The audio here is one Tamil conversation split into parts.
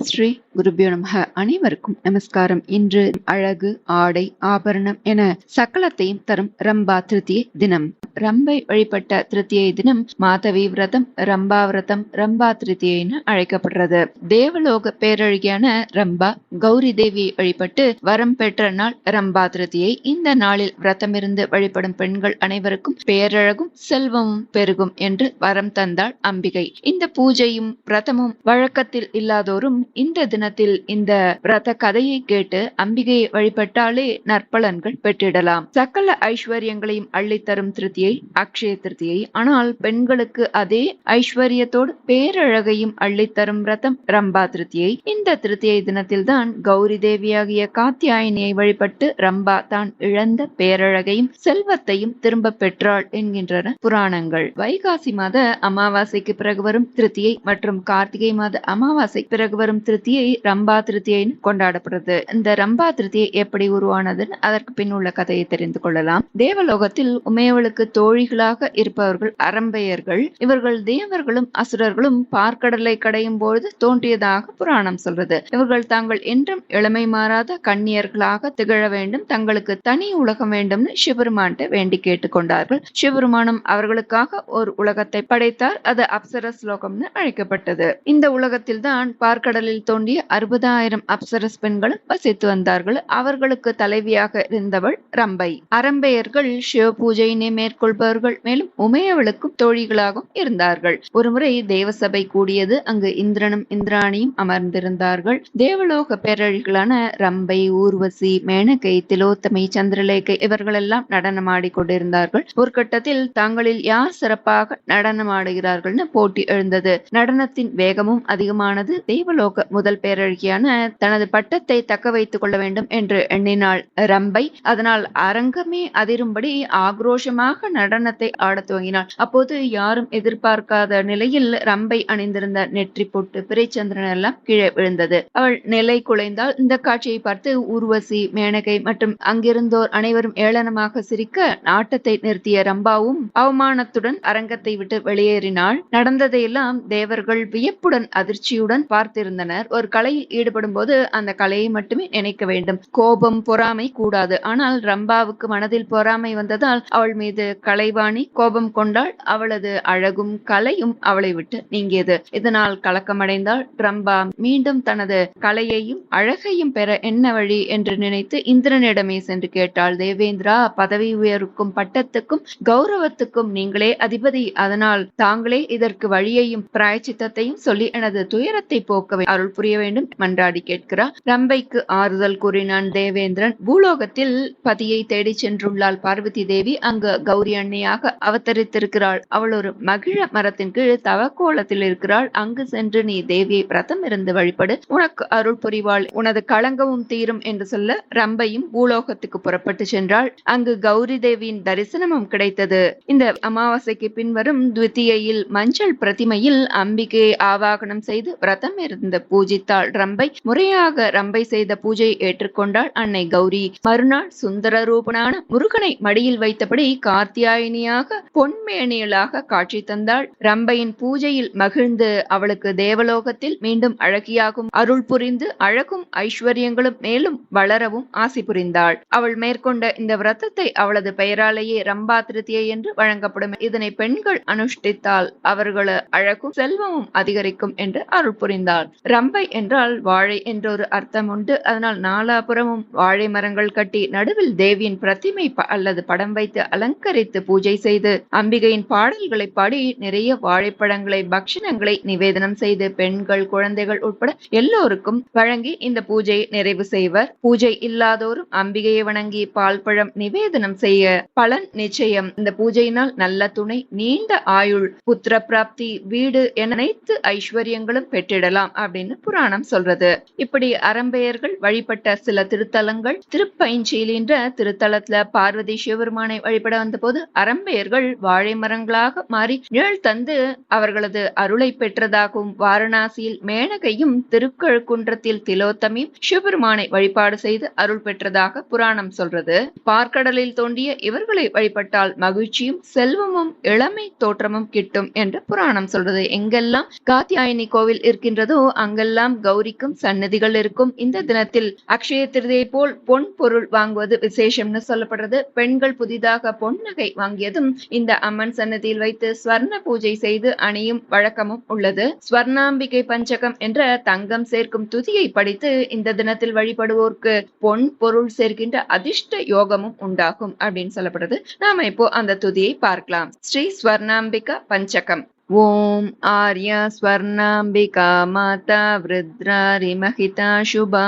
ஸ்ரீ குருபியோ நமக. அனைவருக்கும் நமஸ்காரம். இன்று அழகு, ஆடை, ஆபரணம் என சகலத்தையும் தரும் ரம்பா திருத்தியை தினம். ரம்பை வழிபட்ட திருத்தியை தினம் மாதவி விரதம், ரம்பா விரதம், ரம்பா திருத்தியை என அழைக்கப்படுறது. தேவலோக பேரழகியான ரம்பா கௌரி தேவியை வழிபட்டு வரம் பெற்ற நாள் ரம்பா திருத்தியை. இந்த நாளில் விரதமிருந்து வழிபடும் பெண்கள் அனைவருக்கும் பேரழகும் செல்வமும் பெருகும் என்று வரம் தந்தாள் அம்பிகை. இந்த பூஜையும் விரதமும் வழக்கத்தில் இல்லாதோரும் இந்த தினத்தில் இந்த விரத கதையை கேட்டு அம்பிகையை வழிபட்டாலே நற்பலன்கள் பெற்றிடலாம். சகல ஐஸ்வர்யங்களையும் அள்ளித்தரும் திருத்தியை அக்ஷய திருத்தியை. ஆனால் பெண்களுக்கு அதே ஐஸ்வர்யத்தோடு பேரழகையும் அள்ளித்தரும் விரதம் ரம்பா திருத்தியை. இந்த திருத்தியை தினத்தில் தான் கௌரி தேவியாகிய காத்தியாயினியை வழிபட்டு ரம்பா தான் இழந்த பேரழகையும் செல்வத்தையும் திரும்ப பெற்றாள் என்கின்றன புராணங்கள். வைகாசி மாத அமாவாசைக்கு பிறகு வரும் திருத்தியை மற்றும் கார்த்திகை மாத அமாவாசை பிறகு வரும் திருத்தியை ரம்பா திருத்தியை கொண்டாடப்படுறது. இந்த ரம்பா திருத்தியை எப்படி உருவானதுன்னு அதற்கு பின் உள்ள கதையை தெரிந்து கொள்ளலாம். தேவலோகத்தில் உமையவளுக்கு தோழிகளாக இருப்பவர்கள் அரம்பையர்கள். இவர்கள் தேவர்களும் அசுரர்களும் பார்க்கடலை கடையும் பொழுது தோன்றியதாக புராணம் சொல்றது. இவர்கள் தாங்கள் என்றும் இளமை மாறாத கன்னியர்களாக திகழ வேண்டும், தங்களுக்கு தனி உலகம் வேண்டும்னு சிவபெருமான்ட்ட வேண்டி கேட்டுக்கொண்டார்கள். சிவபெருமானும் அவர்களுக்காக ஒரு உலகத்தை படைத்தார். அது அப்சரஸ் லோகம்னு அழைக்கப்பட்டது. இந்த உலகத்தில் தான் பார்க்கடலில் தோன்றிய 60,000 அப்சரஸ் பெண்களும் வசித்து வந்தார்கள். அவர்களுக்கு தலைவியாக இருந்தவள் ரம்பை. அரம்பையர்கள் சிவ பூஜையினை மேற்கொள்பவர்கள். மேலும் உமையவளுக்கும் தோழிகளாகவும் இருந்தார்கள். ஒருமுறை தேவசபை கூடியது. அங்கு இந்திரனும் இந்திராணியும் அமர்ந்திருந்தார்கள். தேவலோக பேரழிகளான ரம்பை, ஊர்வசி, மேனகை, திலோத்தமை, சந்திரலேகை இவர்களெல்லாம் நடனமாடி கொண்டிருந்தார்கள். ஒரு கட்டத்தில் தாங்களில் யார் சிறப்பாக நடனமாடுகிறார்கள்னு போட்டி எழுந்தது. நடனத்தின் வேகமும் அதிகமானது. தேவலோக முதல் பேரழகியான தனது பட்டத்தை தக்க வைத்துக் கொள்ள வேண்டும் என்று எண்ணினாள் ரம்பை. அதனால் அரங்கமே அதிரும்படி ஆக்ரோஷமாக நடனத்தை ஆடத் துவங்கினாள். அப்போது யாரும் எதிர்பார்க்காத நிலையில் ரம்பை அணிந்திருந்த நெற்றி பொட்டு, பிறைச்சந்திரன் எல்லாம் கீழே விழுந்தது. அவள் நிலை குலைந்தாள். இந்த காட்சியை பார்த்து ஊர்வசி, மேனகை மற்றும் அங்கிருந்தோர் அனைவரும் ஏளனமாக சிரிக்க நாட்டத்தை நிறுத்திய ரம்பாவும் அவமானத்துடன் அரங்கத்தை விட்டு வெளியேறினாள். நடந்ததையெல்லாம் தேவர்கள் வியப்புடன் அதிர்ச்சியுடன் பார்த்திருந்தனர். ஒரு கலையில் ஈடுபடும் போது அந்த கலையை மட்டுமே நினைக்க வேண்டும். கோபம், பொறாமை கூடாது. ஆனால் ரம்பாவுக்கு மனதில் பொறாமை வந்ததால் அவள் மீது கலைவாணி கோபம் கொண்டாள். அவளது அழகும் கலையும் அவளை விட்டு நீங்கியது. இதனால் கலக்கமடைந்தாள் ரம்பா. மீண்டும் தனது கலையையும் அழகையும் பெற என்ன வழி என்று நினைத்து இந்திரனிடமே சென்று கேட்டாள். தேவேந்திரா, பதவி உயர்வுக்கும் பட்டத்துக்கும் கௌரவத்துக்கும் நீங்களே அதிபதி. அதனால் தாங்களே இதற்கு வழியையும் பிராயச்சித்தத்தையும் சொல்லி எனது துயரத்தை போக்க அருள் புரிய வேண்டும் மன்றாடி கேட்கிறார். ரம்பைக்கு ஆறுதல் கூறினான் தேவேந்திரன். பூலோகத்தில் பதியை தேடி சென்றுள்ளாள் பார்வதி தேவி. அங்கு கௌரி அன்னையாக அவதரித்திருக்கிறாள். அவள் ஒரு மகிழ மரத்தின் கீழ் தவக்கோலத்தில் இருக்கிறாள். அங்கு சென்று நீ தேவியை பிரதம் இருந்து வழிபடு, உனக்கு அருள் புரிவாள், உனது களங்கமும் தீரும் என்று சொல்ல ரம்பையும் பூலோகத்துக்கு புறப்பட்டு சென்றாள். அங்கு கௌரி தேவியின் தரிசனமும் கிடைத்தது. இந்த அமாவாசைக்கு பின்வரும் துவித்தியையில் மஞ்சள் பிரதிமையில் அம்பிகையை ஆவாகனம் செய்து விரதம் இருந்து பூஜித்தாள் ரம்பை. முறையாக ரம்பை செய்த பூஜையை ஏற்றுக்கொண்டாள் அன்னை கௌரி. மறுநாள் சுந்தர ரூபனான முருகனை மடியில் வைத்தபடி கார்த்தியாயினியாக பொன்மேனியலாக காட்சி தந்தாள். ரம்பையின் பூஜையில் மகிழ்ந்து அவளுக்கு தேவலோகத்தில் மீண்டும் அழகியாகும் அருள் புரிந்து அழகும் ஐஸ்வர்யங்களும் மேலும் வளரவும் ஆசி புரிந்தாள். அவள் மேற்கொண்ட இந்த விரதத்தை அவளது பெயராலேயே ரம்பா திருத்தியை என்று வழங்கப்படும். இதனை பெண்கள் அனுஷ்டித்தால் அவர்கள அழகும் செல்வமும் அதிகரிக்கும் என்று அருள் புரிந்தாள். ரம்பை என்றால் வாழை என்றொரு அர்த்தம் உண்டு. அதனால் நாலாபுறமும் வாழை மரங்கள் கட்டி நடுவில் தேவியின் பிரதிமை அல்லது படம் வைத்து அலங்கரித்து பூஜை செய்து அம்பிகையின் பாடல்களை பாடி நிறைய வாழைப்பழங்களை பக்ஷணங்களை நிவேதனம் செய்து பெண்கள், குழந்தைகள் உட்பட எல்லோருக்கும் வழங்கி இந்த பூஜையை நிறைவு செய்வர். பூஜை இல்லாதோரும் அம்பிகையை வணங்கி பால் பழம் நிவேதனம் செய்ய பலன் நிச்சயம். இந்த பூஜையினால் நல்ல துணை, நீண்ட ஆயுள், புத்திர பிராப்தி, வீடு என அனைத்து ஐஸ்வர்யங்களும் பெற்றிடலாம் அப்படின்னு புராணம் சொல்றது. இப்படி அரம்பையர்கள் வழிபட்ட சில திருத்தலங்கள். திருப்பைஞ்சீலி என்ற திருத்தலத்துல பார்வதி சிவபெருமானை வழிபட வந்த போது அரம்பையர்கள் வாழை மரங்களாக மாறி நிழல் தந்து அவர்களது அருளை பெற்றதாகவும், வாரணாசியில் மேனகையும் திருக்கழுக்குன்றத்தில் திலோத்தமியும் சிவபெருமானை வழிபாடு செய்து அருள் பெற்றதாக புராணம் சொல்றது. பார்க்கடலில் தோன்றிய இவர்களை வழிபட்டால் மகிழ்ச்சியும் செல்வமும் இளமை தோற்றமும் கிட்டும் என்று புராணம் சொல்றது. எங்கெல்லாம் காத்தியாயினி கோவில் இருக்கின்றதோ அங்க அங்கெல்லாம் கௌரிக்கும் சன்னதிகள் இருக்கும். இந்த தினத்தில் அக்ஷய திருதியை போல் பொன் பொருள் வாங்குவது விசேஷம்னு சொல்லப்படுறது. பெண்கள் புதிதாக பொன் நகை வாங்கியதும் இந்த அம்மன் சன்னதியில் வைத்து ஸ்வர்ண பூஜை செய்து அணியும் வழக்கமும் உள்ளது. ஸ்வர்ணாம்பிகை பஞ்சகம் என்ற தங்கம் சேர்க்கும் துதியை படித்து இந்த தினத்தில் வழிபடுவோருக்கு பொன் பொருள் சேர்க்கின்ற அதிர்ஷ்ட யோகமும் உண்டாகும் அப்படின்னு சொல்லப்படுது. நாம இப்போ அந்த துதியை பார்க்கலாம். ஸ்ரீ ஸ்வர்ணாம்பிகா பஞ்சகம். ஓம் ஆர்யா ஸ்வர்ணாம்பிகா மாதா விருத்ராரி மஹிதா சுபா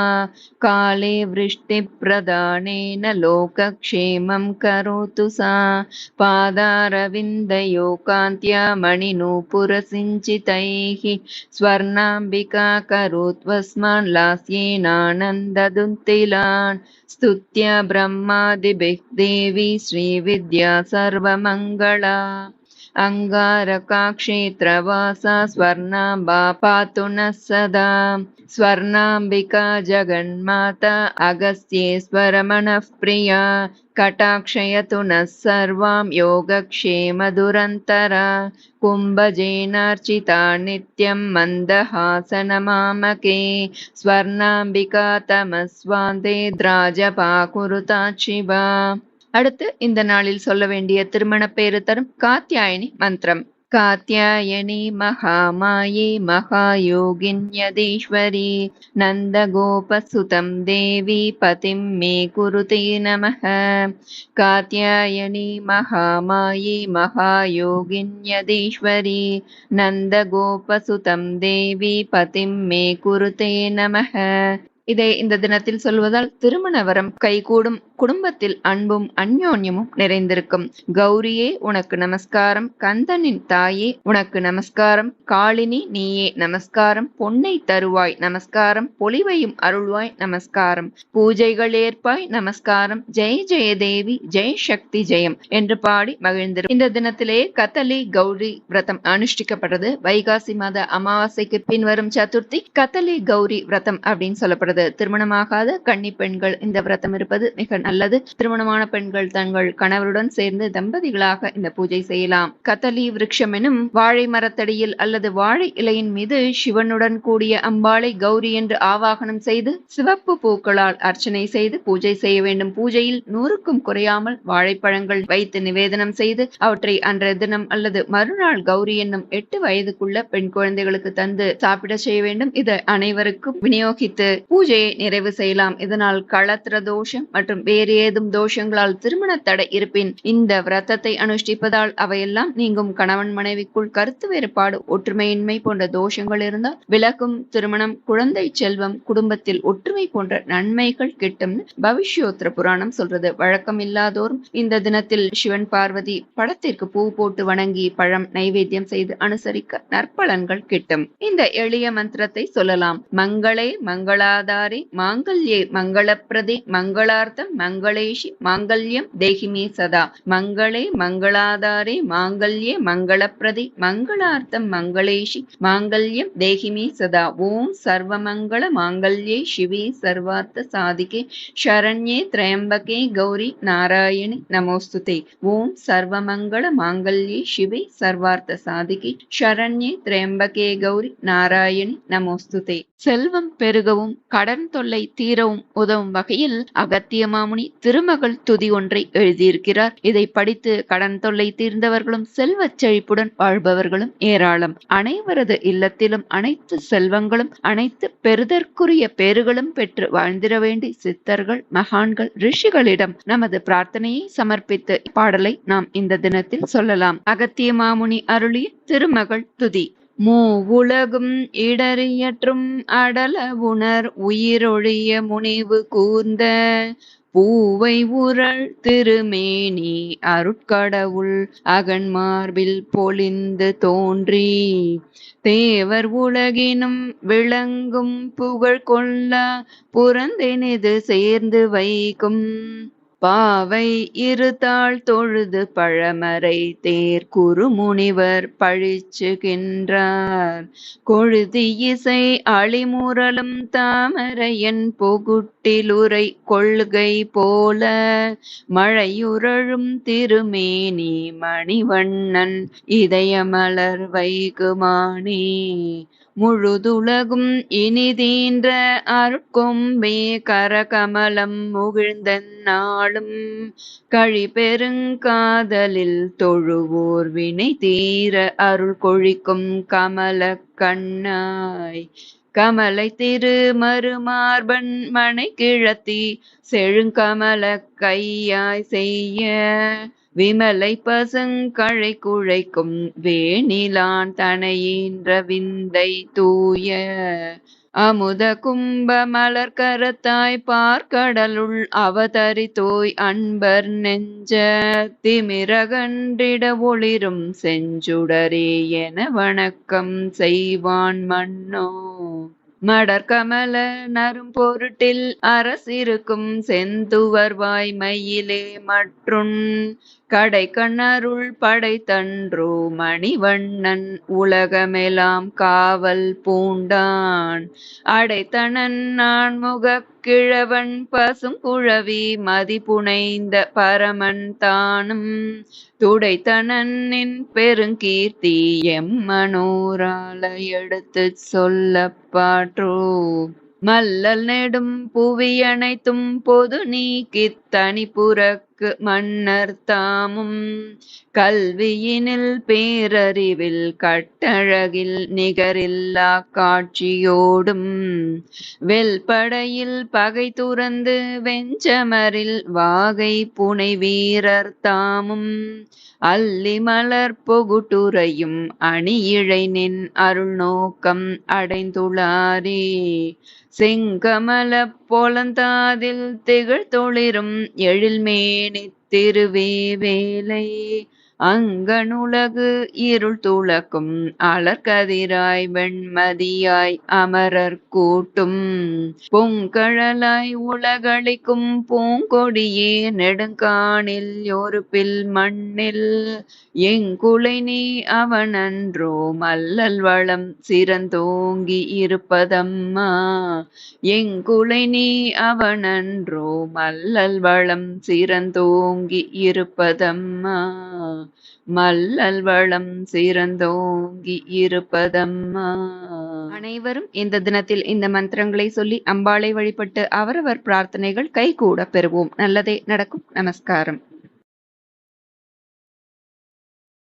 காலே விருஷ்டி பிரதானேன லோகக்ஷேமம் கரோது சா பாதாரவிந்தயோ காந்த்யா மணிநூபுர சிஞ்சிதைஹி ஸ்வர்ணாம்பிகா கரோத்வஸ்மான் லாஸ்யேனானந்ததுந்திலான் ஸ்துத்யா பிரம்மாதிபிஹ் தேவி ஸ்ரீவித்யா சர்வமங்களா अंगारकाक्षेत्रवासा स्वर्णाम्बा पातु नः सदा स्वर्णाम्बिका जगन्माता अगस्त्येश्वरमनः प्रिया कटाक्षयतु नः सर्वां योगक्षेमदुरन्तरा कुम्भजेनार्चिता नित्यं मन्दहासनमामके स्वर्णाम्बिका तमस्वान्ते द्राजपाकुरुतात् शिवा. அடுத்து இந்த நாளில் சொல்ல வேண்டிய திருமண பேரு தரும் காத்யாயனி மந்திரம். காத்யாயனி மகாமாயே மகாயோகின்யதீஸ்வரி நந்தகோபசுதம் தேவி பதிம் மே குருதே நமः. காத்யாயனி மகாமாயே மகாயோகின்யதீஸ்வரி நந்தகோபசுதம் தேவி பதிம் மே குருதே நமः. இதை இந்த தினத்தில் சொல்வதால் திருமண வரம் கைகூடும், குடும்பத்தில் அன்பும் அந்யோன்யமும் நிறைந்திருக்கும். கௌரியே உனக்கு நமஸ்காரம், கந்தனின் தாயே உனக்கு நமஸ்காரம், காளினி நீயே நமஸ்காரம், பொன்னை தருவாய் நமஸ்காரம், பொலிவையும் அருள்வாய் நமஸ்காரம், பூஜைகள் ஏற்பாய் நமஸ்காரம், ஜெய ஜெய தேவி ஜெய சக்தி ஜெயம் என்று பாடி மகிழ்ந்திரு. இந்த தினத்திலே கதலி கௌரி விரதம் அனுஷ்டிக்கப்பட்டது. வைகாசி மாத அமாவாசைக்கு பின் வரும் சதுர்த்தி கதலி கௌரி விரதம் அப்படின்னு சொல்லப்படுது. திருமணமாகாத கன்னி பெண்கள் இந்த விரதம் இருப்பது மிக நல்லது. திருமணமான பெண்கள் தங்கள் கணவருடன் சேர்ந்து தம்பதிகளாக இந்த பூஜை செய்யலாம். கதலி விருட்சம் எனும் வாழை மரத்தடியில் அல்லது வாழை இலையின் மீது சிவனுடன் கூடிய அம்பாளை கௌரி என்று ஆவாகனம் செய்து சிவப்பு பூக்களால் அர்ச்சனை செய்து பூஜை செய்ய வேண்டும். பூஜையில் 100க்கும் குறையாமல் வாழைப்பழங்கள் வைத்து நிவேதனம் செய்து அவற்றை அன்றைய தினம் அல்லது மறுநாள் கௌரி என்னும் 8 வயதுக்குள்ள பெண் குழந்தைகளுக்கு தந்து சாப்பிட செய்ய வேண்டும். இதை அனைவருக்கும் விநியோகித்து பூஜையை நிறைவு செய்யலாம். இதனால் களத்திர தோஷம் மற்றும் வேறு ஏதும் தோஷங்களால் திருமண தடை இருப்பின் இந்த விரதத்தை அனுஷ்டிப்பதால் அவையெல்லாம் நீங்கும். கணவன் மனைவிக்குள் கருத்து வேறுபாடு, ஒற்றுமையின்மை போன்ற தோஷங்கள் இருந்தால் விலகும். திருமணம், குழந்தை செல்வம், குடும்பத்தில் ஒற்றுமை போன்ற நன்மைகள் கிட்டும் பவிஷ்யோத்திர புராணம் சொல்றது. வழக்கம் இல்லாதோரும் இந்த தினத்தில் சிவன் பார்வதி படத்திற்கு பூ போட்டு வணங்கி பழம் நைவேத்தியம் செய்து அனுசரிக்க நற்பலன்கள் கிட்டும். இந்த எளிய மந்திரத்தை சொல்லலாம். மங்களே மங்களாதாரி மாங்கல்யே மங்களப்பிரதே மங்களார்த்தம் மங்களேஷி மாங்கல்யம் தேகிமே சதா. மங்களே மங்களாதாரே மாங்கல்யே மங்களப்பிரதே மங்களார்த்தம் மங்களேஷி மாங்கல்யம் தேகிமே சதா. ஓம் சர்வமங்கள மாங்கல்யே சிவே சர்வார்த்த சாதிகே சரண்யே திரையம்பகே கௌரி நாராயணி நமோஸ்துதே. ஓம் சர்வமங்கள மாங்கல்யே சிவே சர்வார்த்த சாதிகே சரண்யே திரையம்பகே கௌரி நாராயணி நமோஸ்துதே. செல்வம் பெருகவும் கடன் தொல்லை தீரவும் உதவும் வகையில் அகத்திய மாமுனி திருமகள் துதி ஒன்றை எழுதியிருக்கிறார். இதை படித்து கடன் தொல்லை தீர்ந்தவர்களும் செல்வச் செழிப்புடன் வாழ்பவர்களும் ஏராளம். அனைவரது இல்லத்திலும் அனைத்து செல்வங்களும் அனைத்து பெறுதற்குரிய பேறுகளும் பெற்று வாழ்ந்திட வேண்டி சித்தர்கள், மகான்கள், ரிஷிகளிடம் நமது பிரார்த்தனையை சமர்ப்பித்து பாடலை நாம் இந்த தினத்தில் சொல்லலாம். அகத்திய மாமுனி அருளிய திருமகள் துதி. மூவுலகும் இடறியற்றும் அடல உணர் உயிரொழிய முனிவு கூர்ந்த பூவை உரள் திருமேனி அருட்கடவுள் அகன்மார்பில் பொலிந்து தோன்றி தேவர் உலகினும் விளங்கும் புகழ் கொள்ள புறந்தெனிது சேர்ந்து வைக்கும் பாவை இருதாள் தொழுது பழமறை தேர் குறுமுனிவர் பழிச்சுகின்றார். கொழுதி இசை அழிமுரலும் தாமரையன் பொகுட்டிலுரை கொள்கை போல மழையுறழும் திருமேனி மணிவண்ணன் இதயமலர் வைகுமானே. முழுதுலகும் இனிதீன்ற அருட்கொம்பே கரகமலம் முகிழ்ந்த நாளும் கழிபெருங்காதலில் தொழுவோர் வினை தீர அருள் கொழிக்கும் கமலக் கண்ணாய். கமலை திரு மருமார்பன் மனை கிழத்தி செழுங்கமலக் கையாய் செய்ய விமலை பசுங்கழை குழைக்கும் வேணிலான் தனையீன்ற விந்தை தூய அமுத கும்ப மலர்கரத்தாய் பார்க்கடலுள் அவதரித்தோய் அன்பர் நெஞ்ச திமிரகன்றிட ஒளிரும் செஞ்சுடரே என வணக்கம் செய்வான் மன்னோ. மடற்கமல நரும் பொருட்டில் அரசிருக்கும் செந்துவர் வாய்மையிலே மற்றுன் கடை கண்ணருள் படைத்தன்றோ மணிவண்ணன் உலகமெலாம் காவல் பூண்டான். அடைத்தனன் நான்முகக் கிழவன் பசுங்குழவி மதிபுனைந்த பரமன் தானும் துடைத்தனன் நின் பெருங்கீர்த்தி எம்மனோரால எடுத்துச் சொல்லப் பாற்றோ. மல்லல் நெடும் புவியனைத்தும் பொது நீக்கித் தனிப்புறக்கு மன்னர் தாமும் கல்வியினில் பேரறிவில் கட்டழகில் நிகரில்லா காட்சியோடும் வெல்படையில் பகை துறந்து வெஞ்சமரில் வாகை புனை வீரர் தாமும் அல்லி மலர் பொகுட்டுரையும் அணியிழை நின் அருள் நோக்கம் அடைந்துளாரே. செங்கமலப் பொலந்தாதில் திகழ்தொளிரும் எழில்மேனித் திருவேவேலை அங்கனுலகு இருள் துளக்கும் அலர்கதிராய் வெண்மதியாய் அமரர் கூட்டும் பொங்கழலாய் உலகளிக்கும் பூங்கொடியே நெடுங்காணில் யோருப்பில் மண்ணில் எங்குலை நீ அவனன்றோ மல்லல் வளம் சிறந்தோங்கி இருப்பதம்மா. எங்குலை நீ அவனன்றோ மல்லல் வளம் சிறந்தோங்கி இருப்பதம்மா. மல்லல் வளம் சிறந்தோங்கி இருப்பதம்மா. அனைவரும் இந்த தினத்தில் இந்த மந்திரங்களை சொல்லி அம்பாளை வழிபட்டு அவரவர் பிரார்த்தனைகள் கைகூட பெறுவோம். நல்லதே நடக்கும். நமஸ்காரம்.